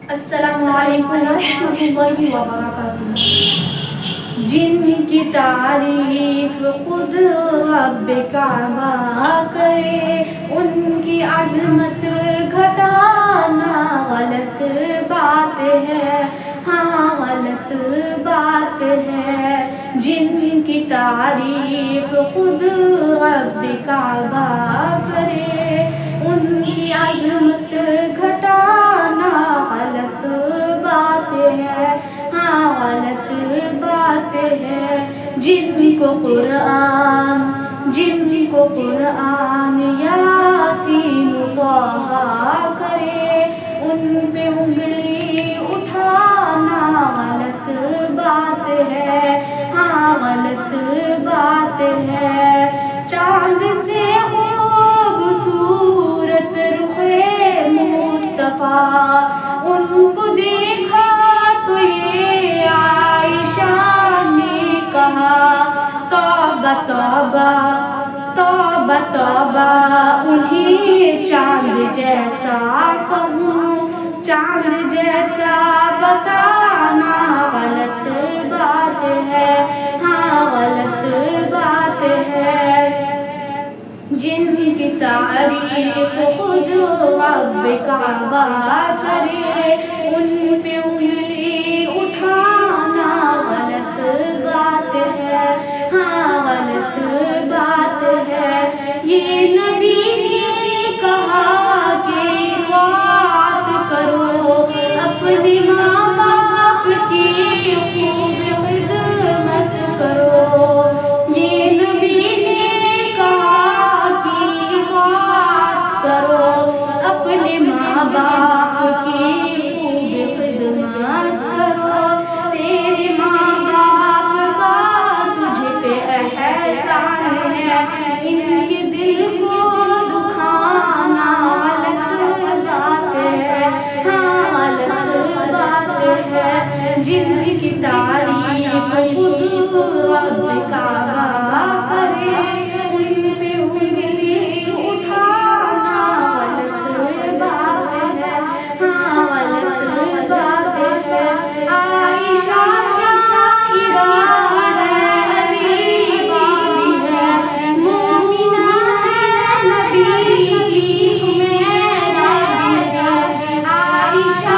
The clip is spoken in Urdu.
السلام علیکم ورحمۃ اللہ وبرکاتہ۔ جن کی تعریف خود رب کعبہ کرے، ان کی عظمت گھٹانا غلط بات ہے، ہاں غلط بات ہے۔ جن کی تعریف خود رب کعبہ کرے، ان کی عظمت گھٹانا غلط بات ہے، ہاں غلط بات ہے۔ جن کو قرآن یاسین طٰہٰ کرے، ان پہ انگلی اٹھانا غلط بات ہے، ہاں غلط بات ہے۔ چاند سے خوبصورت رخ مصطفیٰ، ان کو دیکھا تو یہ عائشہ نے کہا، توبہ توبہ توبہ توبہ انہیں چاند جیسا کہوں، چاند جیسا بتانا غلط بات ہے، ہاں غلط بات ہے۔ جن کی تعریف خود رب کعبہ کرے، ان پہ انگلی اٹھانا غلط بات ہے، ہاں غلط بات ہے۔ یہ نبی نے کہا کہ اطاعت کرو، اپنے ماں باپ کی خوب خدمت کرو۔ یہ نبی نے کہا کہ اطاعت کرو، اپنے ماں باپ کی خوب خدمت کرو۔ تیرے ماں باپ کا تجھ پہ احسان ہے، ان کے دل کو دکھانا غلط بات ہے، ہاں غلط بات ہے۔ جن کی تعریف خود رب کعبہ کرے، ان پہ انگلی اٹھانا غلط بات ہے، ہاں غلط بات ہے۔ عائشہ شاعرہ ہے، ادیبہ بھی ہے، مومنہ ہے، نبی کی حمیرہ بھی ہے۔ عائشہ